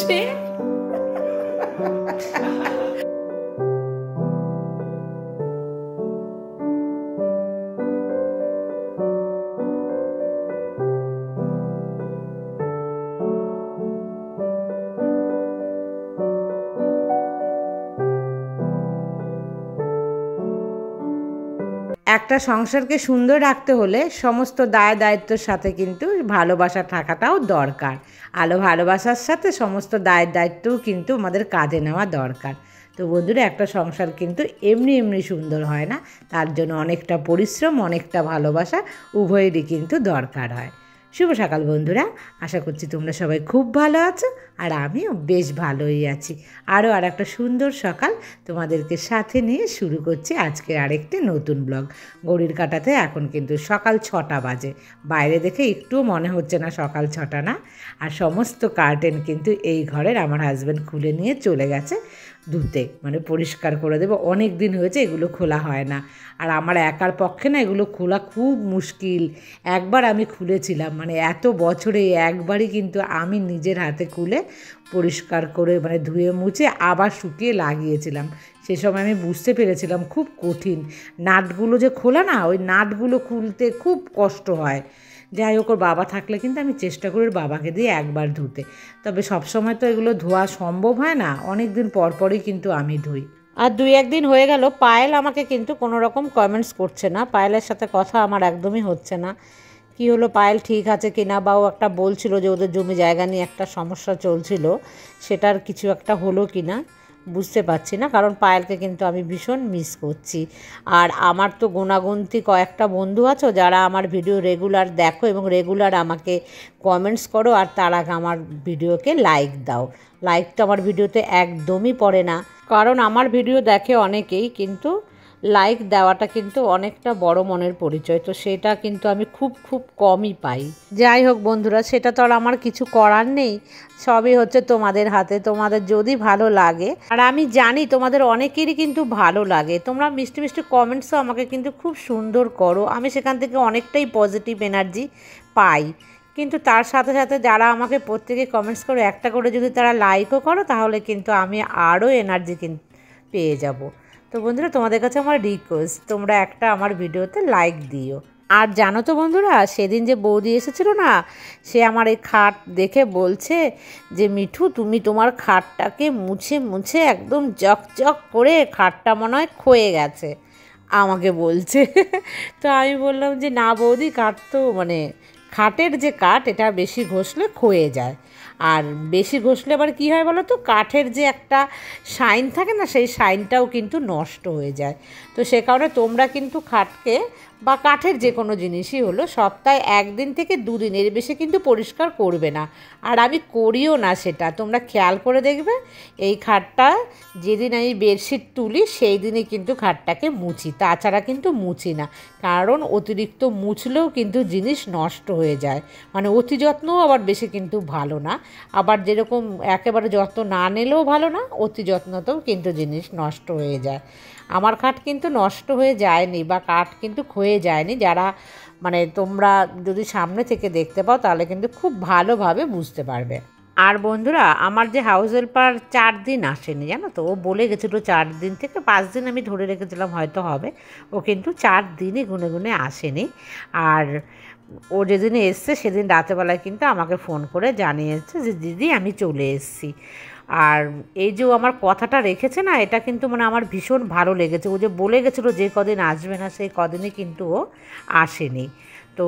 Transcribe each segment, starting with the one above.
করছে। একটা সংসারকে সুন্দর রাখতে হলে সমস্ত দায় দায়িত্বের সাথে কিন্তু ভালোবাসা থাকাটাও দরকার। ভালোবাসার সাথে সমস্ত দায় দায়িত্বও কিন্তু আমাদের কাজে নেওয়া দরকার। তো বন্ধুরা, একটা সংসার কিন্তু এমনি এমনি সুন্দর হয় না, তার জন্য অনেকটা পরিশ্রম, অনেকটা ভালোবাসা উভয়েরই কিন্তু দরকার হয়। শুভ সকাল বন্ধুরা, আশা করছি তোমরা সবাই খুব ভালো আছো, আর আমিও বেশ ভালোই আছি। আরও আর একটা সুন্দর সকাল তোমাদেরকে সাথে নিয়ে শুরু করছি আজকের আরেকটি নতুন ব্লগ। ঘড়ির কাঁটাতে এখন কিন্তু সকাল 6টা বাজে। বাইরে দেখে একটুও মনে হচ্ছে না সকাল 6টা না। আর সমস্ত কার্টেন কিন্তু এই ঘরের আমার হাজব্যান্ড খুলে নিয়ে চলে গেছে ধুতে, মানে পরিষ্কার করে দেবো। অনেক দিন হয়েছে এগুলো খোলা হয় না, আর আমার একার পক্ষে না এগুলো খোলা খুব মুশকিল। একবার আমি খুলেছিলাম, মানে এত বছরে একবারই কিন্তু আমি নিজের হাতে খুলে পরিষ্কার করে মানে ধুয়ে মুছে আবার শুকিয়ে লাগিয়েছিলাম। সে সময় আমি বুঝতে পেরেছিলাম খুব কঠিন। নাটগুলো যে খোলা না, ওই নাটগুলো খুলতে খুব কষ্ট হয়। যাই হোক, ওর বাবা থাকলে কিন্তু আমি চেষ্টা করি ওর বাবাকে দিয়ে একবার ধুতে। তবে সবসময় তো এগুলো ধোয়া সম্ভব হয় না, অনেক দিন পর পরই কিন্তু আমি ধুই। আর 2-1 দিন হয়ে গেল পায়েল আমাকে কিন্তু কোনো রকম কমেন্টস করছে না। পায়েলের সাথে কথা আমার একদমই হচ্ছে না। কি হলো, পায়েল ঠিক আছে কিনা, বা ও একটা বলছিল যে ওদের জমি জায়গা নিয়ে একটা সমস্যা চলছিল, সেটার কিছু একটা হলো কিনা বুঝতে পারছি না। কারণ পায়েলকে কিন্তু আমি ভীষণ মিস করছি। আর আমার তো গুণাগুন্তি কয়েকটা বন্ধু আছো যারা আমার ভিডিও রেগুলার দেখো এবং রেগুলার আমাকে কমেন্টস করো, আর তারা আমার ভিডিওকে লাইক দাও। লাইক তো আমার ভিডিওতে একদমই পড়ে না, কারণ আমার ভিডিও দেখে অনেকেই, কিন্তু লাইক দেওয়াটা কিন্তু অনেকটা বড় মনের পরিচয়। তো সেটা কিন্তু আমি খুব খুব কমই পাই। যাই হোক বন্ধুরা, সেটা তো আর আমার কিছু করার নেই, সবই হচ্ছে তোমাদের হাতে। তোমাদের যদি ভালো লাগে, আর আমি জানি তোমাদের অনেকেরই কিন্তু ভালো লাগে, তোমরা মিষ্টি মিষ্টি কমেন্টসও আমাকে কিন্তু খুব সুন্দর করো, আমি সেখান থেকে অনেকটাই পজিটিভ এনার্জি পাই। কিন্তু তার সাথে সাথে যারা আমাকে প্রত্যেকে কমেন্টস করো, একটা করে যদি তারা লাইকও করো, তাহলে কিন্তু আমি আরও এনার্জি পেয়ে যাব। তো বন্ধুরা, তোমাদের কাছে আমার রিকোয়েস্ট, তোমরা একটা আমার ভিডিওতে লাইক দিও। আর জানো তো বন্ধুরা, সেদিন যে বৌদি এসেছিল না, সে আমার এই খাট দেখে বলছে যে মিঠু, তুমি তোমার খাটটাকে মুছে মুছে একদম জকজক করে খাটটা মনে হয় ক্ষয়ে গেছে, আমাকে বলছে। তো আমি বললাম যে না বৌদি, কাঠ তো মানে খাটের যে কাঠ, এটা বেশি ঘষলে ক্ষয়ে যায়। আর বেশি ঘষলে আবার কী হয় বলো তো, কাঠের যে একটা শাইন থাকে না, সেই শাইনটাও কিন্তু নষ্ট হয়ে যায়। তো সে কারণে তোমরা কিন্তু খাটকে বা কাঠের যে কোনো জিনিসই হলো সপ্তাহে 1 দিন থেকে 2 দিন, এর বেশি কিন্তু পরিষ্কার করবে না। আর আমি করিও না সেটা, তোমরা খেয়াল করে দেখবে। এই খাটটা যেদিন আমি বেডশিট তুলি সেই দিনই কিন্তু খাটটাকে মুছি, তাছাড়া কিন্তু মুছি না। কারণ অতিরিক্ত মুছলেও কিন্তু জিনিস নষ্ট হয়ে যায়, মানে অতি যত্নও আবার বেশি কিন্তু ভালো না। আবার যেরকম একেবারে যত্ন না নিলেও ভালো না, অতি যত্নতেও কিন্তু জিনিস নষ্ট হয়ে যায়। আমার খাট কিন্তু নষ্ট হয়ে যায়নি, বা কাঠ কিন্তু ক্ষয়ে যায়নি। যারা মানে তোমরা যদি সামনে থেকে দেখতে পাও, তাহলে কিন্তু খুব ভালোভাবে বুঝতে পারবে। আর বন্ধুরা, আমার যে হাউস হেল্পার 4 দিন আসেনি, জানো তো। ও বলে গেছিলো 4 দিন থেকে 5 দিন আমি ধরে রেখেছিলাম হয়তো হবে, ও কিন্তু 4 দিনই গুনে গুনে আসেনি। আর ও যেদিন এসছে সেদিন রাতেবেলায় কিন্তু আমাকে ফোন করে জানিয়েছে যে দিদি আমি চলে এসেছি। আর এই যে ও আমার কথাটা রেখেছে না, এটা কিন্তু মানে আমার ভীষণ ভালো লেগেছে। ও যে বলে গেছিলো যে কদিন আসবে না, সেই কদিনই কিন্তু ও আসেনি। তো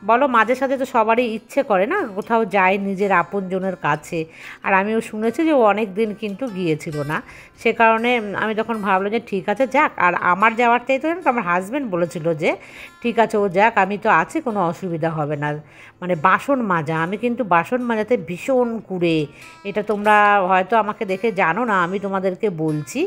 বলো, মাঝে সাঝে তো সবারই ইচ্ছে করে না কোথাও যায় নিজের আপনজনের কাছে। আর আমিও শুনেছি যে ও অনেক দিন কিন্তু গিয়েছিল না, সে কারণে আমি তখন ভাবলাম যে ঠিক আছে যাক। আর আমার যাওয়ার চাইতে আমার হাজব্যান্ড বলেছিল যে ঠিক আছে ও যাক, আমি তো আছি, কোনো অসুবিধা হবে না। মানে বাসন মাজা, আমি কিন্তু বাসন মাজাতে ভীষণ কুড়ে। এটা তোমরা হয়তো আমাকে দেখে জানো না, আমি তোমাদেরকে বলছি।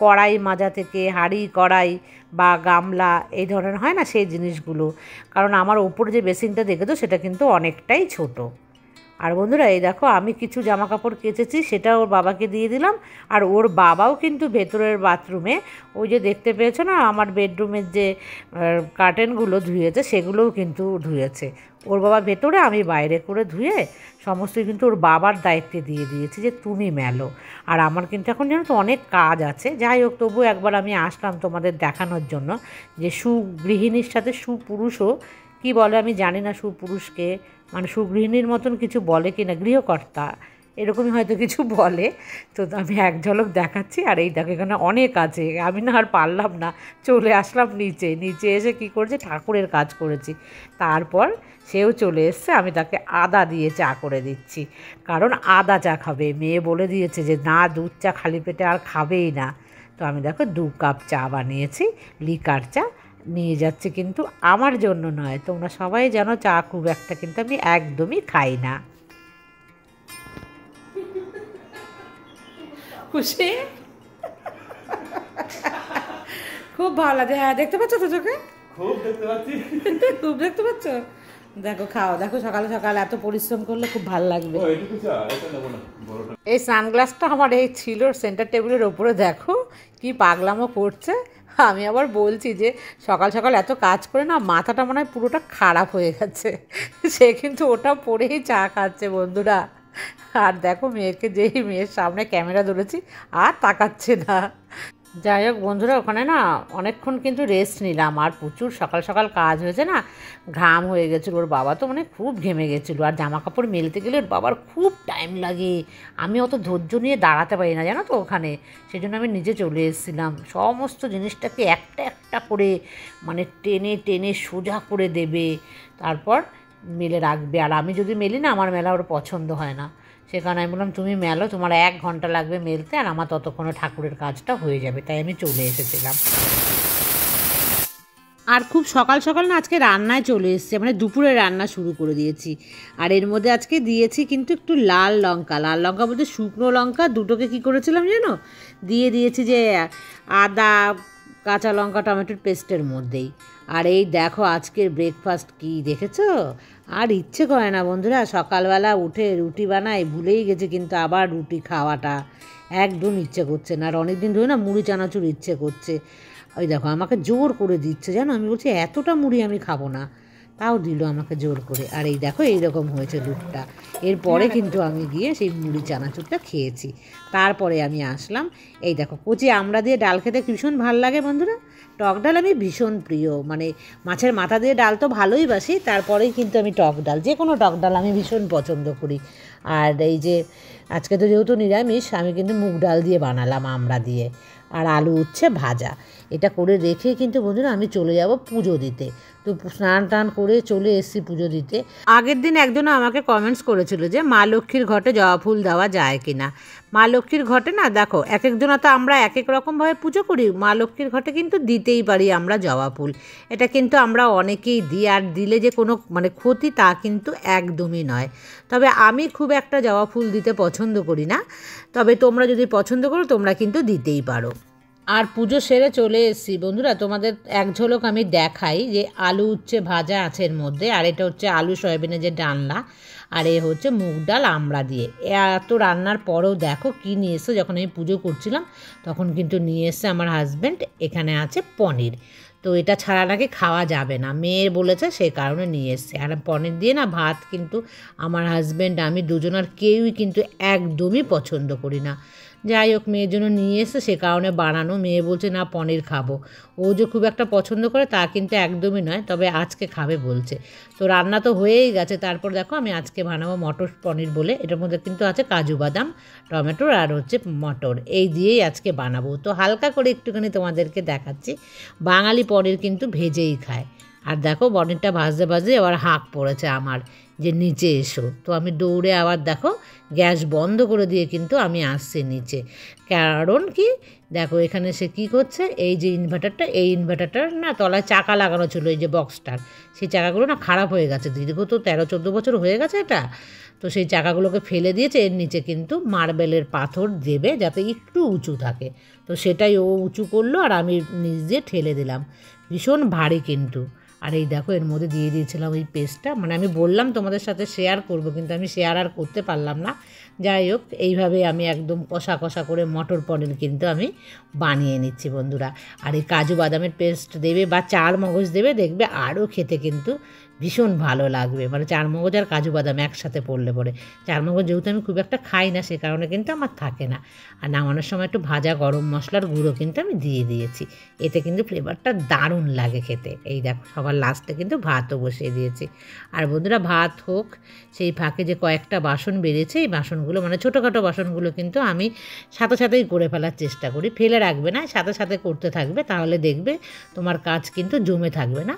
কড়াই মাজা থেকে হাঁড়ি কড়াই বা গামলা এই ধরনের হয় না, সেই জিনিসগুলো। কারণ আমার ওপর যে বেসিনটা দেখেছো সেটা কিন্তু অনেকটাই ছোট। আর বন্ধুরা এই দেখো আমি কিছু জামা কাপড় কেচেছি, সেটা ওর বাবাকে দিয়ে দিলাম। আর ওর বাবাও কিন্তু ভেতরের বাথরুমে ওই যে দেখতে পেয়েছো না আমার বেডরুমের যে কার্টেনগুলো ধুয়েছে সেগুলোও কিন্তু ধুয়েছে। ওর বাবা ভেতরে, আমি বাইরে করে ধুয়ে সমস্তই কিন্তু ওর বাবার দায়িত্বে দিয়ে দিয়েছি যে তুমি মেলো। আর আমার কিন্তু এখন জানো তো অনেক কাজ আছে। যাই হোক, তবু একবার আমি আসলাম তোমাদের দেখানোর জন্য যে সুগৃহিণীর সাথে সুপুরুষও কি বলে আমি জানি না, সুপুরুষকে মানে সুগৃহিণীর মতন কিছু বলে কি না, গৃহকর্তা এরকমই হয়তো কিছু বলে। তো আমি এক ঝলক দেখাচ্ছি। আর এই দেখো এখানে অনেক আছে, আমি না আর পারলাম না, চলে আসলাম নিচে। নিচে এসে কি করেছি, ঠাকুরের কাজ করেছি। তারপর সেও চলে এসছে, আমি তাকে আদা দিয়ে চা করে দিচ্ছি, কারণ আদা চা খাবে। মেয়ে বলে দিয়েছে যে না, দুধ চা খালি পেটে আর খাবেই না। তো আমি দেখো 2 কাপ চা বানিয়েছি, লিকার চা নিয়ে যাচ্ছি, কিন্তু আমার জন্য নয়। তোমরা সবাই জানো চা খুব একটা কিন্তু আমি একদমই খাই না। খুশি, খুব ভালো লাগে। হ্যাঁ, দেখতে পাচ্ছ তো চোখে? খুব দেখতে পাচ্ছি, খুব দেখতে পাচ্ছ। দেখো খাও, দেখো সকালে সকালে এত পরিশ্রম করলে খুব ভালো লাগবে। এই সানগ্লাসটা আমার এই ছিল সেন্টার টেবিলের ওপরে, দেখো কি পাগলামো করছে। আমি আবার বলছি যে সকাল সকাল এত কাজ করে না মাথাটা মনে হয় পুরোটা খারাপ হয়ে গেছে। সে কিন্তু ওটা পরেই চা খাচ্ছে বন্ধুরা। আর দেখো মেয়েকে, যেই মেয়ের সামনে ক্যামেরা ধরেছি আর তাকাচ্ছে না। যাই হোক বন্ধুরা, ওখানে না অনেকক্ষণ কিন্তু রেস্ট নিলাম। আর প্রচুর সকাল সকাল কাজ হয়েছে না, ঘাম হয়ে গেছিলো। ওর বাবা তো মানে খুব ঘেমে গেছিলো। আর জামা কাপড় মেলতে গেলে ওর বাবার খুব টাইম লাগে, আমি অত ধৈর্য নিয়ে দাঁড়াতে পারি না জানো তো ওখানে। সেই জন্য আমি নিজে চলে এসেছিলাম। সমস্ত জিনিসটাকে একটা একটা করে মানে টেনে টেনে সোজা করে দেবে, তারপর মেলে রাখবে। আর আমি যদি মেলি না, আমার মেলা ওর পছন্দ হয় না। সে কারণে আমি বললাম তুমি মেলো, তোমার 1 ঘন্টা লাগবে মেলতে, আর আমার ততক্ষণে ঠাকুরের কাজটা হয়ে যাবে। তাই আমি চলে এসেছিলাম। আর খুব সকাল সকাল না আজকে রান্নায় চলে এসছে, মানে দুপুরে রান্না শুরু করে দিয়েছি। আর এর মধ্যে আজকে দিয়েছি কিন্তু একটু লাল লঙ্কা, লাল লঙ্কা বলতে শুকনো লঙ্কা দুটোকে কী করেছিলাম জানো, দিয়ে দিয়েছি যে আদা কাঁচা লঙ্কা টমেটোর পেস্টের মধ্যেই। আর এই দেখো আজকের ব্রেকফাস্ট কি দেখেছো? আর ইচ্ছে করে না বন্ধুরা, সকালবেলা উঠে রুটি বানাই, ভুলেই গেছে কিন্তু আবার রুটি খাওয়াটা একদম ইচ্ছে করছে না। আর অনেক দিন ধরে না মুড়ি চানাচুর ইচ্ছে করছে। ওই দেখো আমাকে জোর করে দিচ্ছে জানো, আমি বলছি এতটা মুড়ি আমি খাবো না, তাও দিল আমাকে জোর করে। আর এই দেখো এইরকম হয়েছে লুকটা। এরপরে কিন্তু আমি গিয়ে সেই মুড়ি চানাচুরটা খেয়েছি। তারপরে আমি আসলাম, এই দেখো কচি আমড়া দিয়ে ডাল খেতে ভীষণ ভালো লাগে বন্ধুরা। টক ডাল আমি ভীষণ প্রিয়, মানে মাছের মাথা দিয়ে ডাল তো ভালোই বাসি, তারপরেই কিন্তু আমি টক ডাল, যে কোনো টক ডাল আমি ভীষণ পছন্দ করি। আর এই যে আজকে তো যেহেতু নিরামিষ, আমি কিন্তু মুগ ডাল দিয়ে বানালাম আমড়া দিয়ে। আর আলু উচ্ছে ভাজা, এটা করে রেখে কিন্তু বন্ধুরা আমি চলে যাব পুজো দিতে। তো স্নান টান করে চলে এসেছি পুজো দিতে। আগের দিন একজন আমাকে কমেন্টস করেছিল যে মা লক্ষ্মীর ঘটে জবা ফুল দেওয়া যায় কি না। মা লক্ষ্মীর ঘটে না দেখো এক একজনা তো আমরা এক এক রকমভাবে পুজো করি, মা লক্ষ্মীর ঘটে কিন্তু দিতেই পারি আমরা জবা ফুল। এটা কিন্তু আমরা অনেকেই দিই, আর দিলে যে কোনো মানে ক্ষতি তা কিন্তু একদমই নয়। তবে আমি খুব একটা জবা ফুল দিতে পছন্দ করি না, তবে তোমরা যদি পছন্দ করো তোমরা কিন্তু দিতেই পারো। আর পুজো সেরে চলে এসেছি বন্ধুরা, তোমাদের এক ঝলক আমি দেখাই যে আলু উচ্ছে ভাজা আছে এর মধ্যে, আর এটা হচ্ছে আলু সয়াবিনের যে ডালনা, আর এ হচ্ছে মুগ ডাল আমড়া দিয়ে। এত রান্নার পরেও দেখো কী নিয়ে এসছে। যখন আমি পুজো করছিলাম তখন কিন্তু নিয়ে এসছে আমার হাজব্যান্ড, এখানে আছে পনির। তো এটা ছাড়া নাকি খাওয়া যাবে না, মেয়ের বলেছে সে কারণে নিয়ে এসছে। আর পনির দিয়ে না ভাত কিন্তু আমার হাজব্যান্ড আমি দুজনার কেউই কিন্তু একদমই পছন্দ করি না। যাই হোক মেয়ের জন্য নিয়ে এসে সে কারণে বানানো। মেয়ে বলছে না পনির খাবো, ও যে খুব একটা পছন্দ করে তা কিন্তু একদমই নয়, তবে আজকে খাবে বলছে। তো রান্না তো হয়েই গেছে। তারপর দেখো আমি আজকে বানাবো মটর পনির বলে, এটার মধ্যে কিন্তু আছে কাজু বাদাম টমেটোর আর হচ্ছে মটর, এই দিয়েই আজকে বানাবো। তো হালকা করে একটুখানি তোমাদেরকে দেখাচ্ছি। বাঙালি পনির কিন্তু ভেজেই খায়। আর দেখো পনিরটা ভাজতে ভাজতে আবার হাঁক পড়েছে আমার যে নিচে এসো। তো আমি দৌড়ে আবার দেখো গ্যাস বন্ধ করে দিয়ে কিন্তু আমি আসছি নিচে। কারণ কি দেখো এখানে সে কী করছে, এই যে ইনভার্টারটা, এই ইনভার্টারটার না তলায় চাকা লাগানো ছিল, এই যে বক্সটার, সেই চাকাগুলো না খারাপ হয়ে গেছে। দীর্ঘ তো 13-14 বছর হয়ে গেছে এটা। তো সেই চাকাগুলোকে ফেলে দিয়েছে, এর নিচে কিন্তু মার্বেলের পাথর দেবে যাতে একটু উঁচু থাকে। তো সেটাই ও উঁচু করলো আর আমি নিচ দিয়ে ঠেলে দিলাম। ভীষণ ভারী কিন্তু। আর এই দেখো এর মধ্যে দিয়ে দিয়েছিলাম ওই পেস্টটা, মানে আমি বললাম তোমাদের সাথে শেয়ার করব, কিন্তু আমি শেয়ার আর করতে পারলাম না। যাই হোক, এইভাবে আমি একদম কষা কষা করে মটর পনির কিন্তু আমি বানিয়ে নিচ্ছি বন্ধুরা। আর এই কাজু বাদামের পেস্ট দেবে বা চার মগজ দেবে, দেখবে আরও খেতে কিন্তু ভীষণ ভালো লাগবে, মানে চার মগজ আর কাজু বাদাম একসাথে পড়লে পরে। চার মগজ যেহেতু আমি খুব একটা খাই না, সে কারণে কিন্তু আমার থাকে না। আর নামানোর সময় একটু ভাজা গরম মশলার গুঁড়ো কিন্তু আমি দিয়ে দিয়েছি, এতে কিন্তু ফ্লেভারটা দারুণ লাগে খেতে। এই দেখো সবার লাস্টে কিন্তু ভাতও বসিয়ে দিয়েছি। আর বন্ধুরা ভাত হোক, সেই ফাঁকে যে কয়েকটা বাসন বেরিয়েছে, এই বাসনগুলো মানে ছোটোখাটো বাসনগুলো কিন্তু আমি সাথে সাথেই করে ফেলার চেষ্টা করি, ফেলে রাখবে না, সাথে সাথে করতে থাকবে, তাহলে দেখবে তোমার কাজ কিন্তু জমে থাকবে না।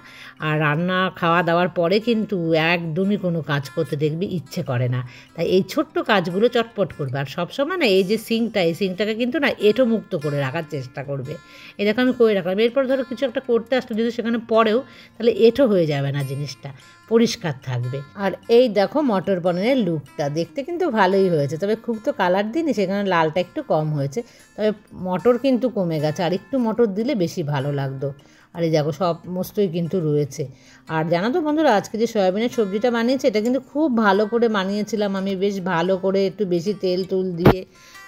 আর রান্না খাওয়া দাওয়ার পরে কিন্তু একদমই কোনো কাজ করতে দেখবি ইচ্ছে করে না। তাই এই ছোট্ট কাজগুলো চটপট করবে। আর সবসময় না এই যে সিঙ্কটা, এই সিঙ্কটাকে কিন্তু না এঁটো মুক্ত করে রাখার চেষ্টা করবে। এই দেখো আমি করে রাখলাম, এরপর ধরো কিছু একটা করতে আসলো যদি সেখানে পড়েও, তাহলে এঁটো হয়ে যাবে না, জিনিসটা পরিষ্কার থাকবে। আর এই দেখো মটর পনিরের লুকটা দেখতে কিন্তু ভালোই হয়েছে, তবে খুব তো কালার দিইনি, সেখানে লালটা একটু কম হয়েছে, তবে মটর কিন্তু কমে গেছে, আর একটু মটর দিলে বেশি ভালো লাগতো। আর এই দেখো সমস্তই কিন্তু রয়েছে। আর জানো তো বন্ধুরা, আজকে যে সয়াবিনের সবজিটা বানিয়েছি, এটা কিন্তু খুব ভালো করে বানিয়েছিলাম আমি, বেশ ভালো করে একটু বেশি তেল তুল দিয়ে।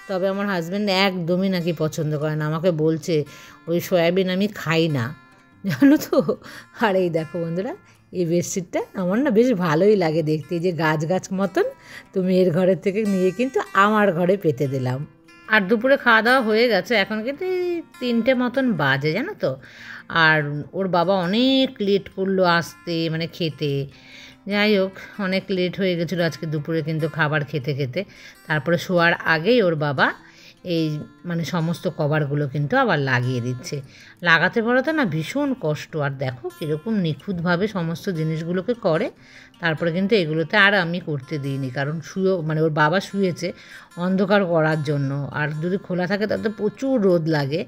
তবে আমার হাজব্যান্ড একদমই নাকি পছন্দ করে না, আমাকে বলছে ওই সয়াবিন আমি খাই না, জানো তো। আর এই দেখো বন্ধুরা, এই বেডশিটটা আমার না বেশ ভালোই লাগে দেখতে, যে গাছ গাছ মতন, তুমি এর ঘরের থেকে নিয়ে কিন্তু আমার ঘরে পেতে দিলাম। আর দুপুরে খাওয়া দাওয়া হয়ে গেছে, এখন কিন্তু এই 3টে মতন বাজে, জানো তো। আর ওর বাবা অনেক লেট করলো আসতে, মানে খেতে। যাই হোক, অনেক লেট হয়ে গেছিলো আজকে দুপুরে কিন্তু খাবার খেতে খেতে। তারপরে শোয়ার আগেই ওর বাবা এই মানে সমস্ত কভারগুলো কিন্তু আবার লাগিয়ে দিচ্ছে। লাগাতে পড়াতে না ভীষণ কষ্ট। আর দেখো কীরকম নিখুঁতভাবে সমস্ত জিনিসগুলোকে করে। তারপরে কিন্তু এগুলোতে আর আমি করতে দিইনি, কারণ মানে ওর বাবা শুয়েছে অন্ধকার করার জন্য, আর যদি খোলা থাকে তাতে প্রচুর রোদ লাগে।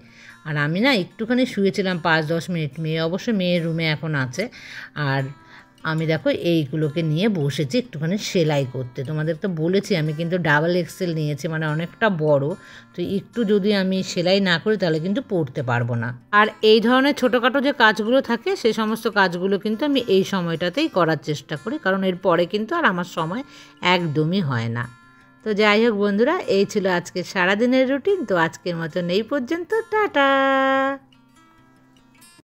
আর আমি না একটুখানি শুয়েছিলাম 5-10 মিনিট, মেয়ে অবশ্য মেয়ের রুমে এখন আছে। আর আমি দেখো এইগুলোকে নিয়ে বসেছি একটুখানি সেলাই করতে। তোমাদের তো বলেছি আমি কিন্তু ডাবল এক্সেল নিয়েছি, মানে অনেকটা বড়, তো একটু যদি আমি সেলাই না করি তাহলে কিন্তু পরতে পারবো না। আর এই ধরনের ছোটোখাটো যে কাজগুলো থাকে, সেই সমস্ত কাজগুলো কিন্তু আমি এই সময়টাতেই করার চেষ্টা করি, কারণ এর পরে কিন্তু আর আমার সময় একদমই হয় না। তো যাই হোক বন্ধুরা, এই ছিল আজকে সারাদিনের রুটিন। তো আজকের মতন এই পর্যন্ত, টাটা।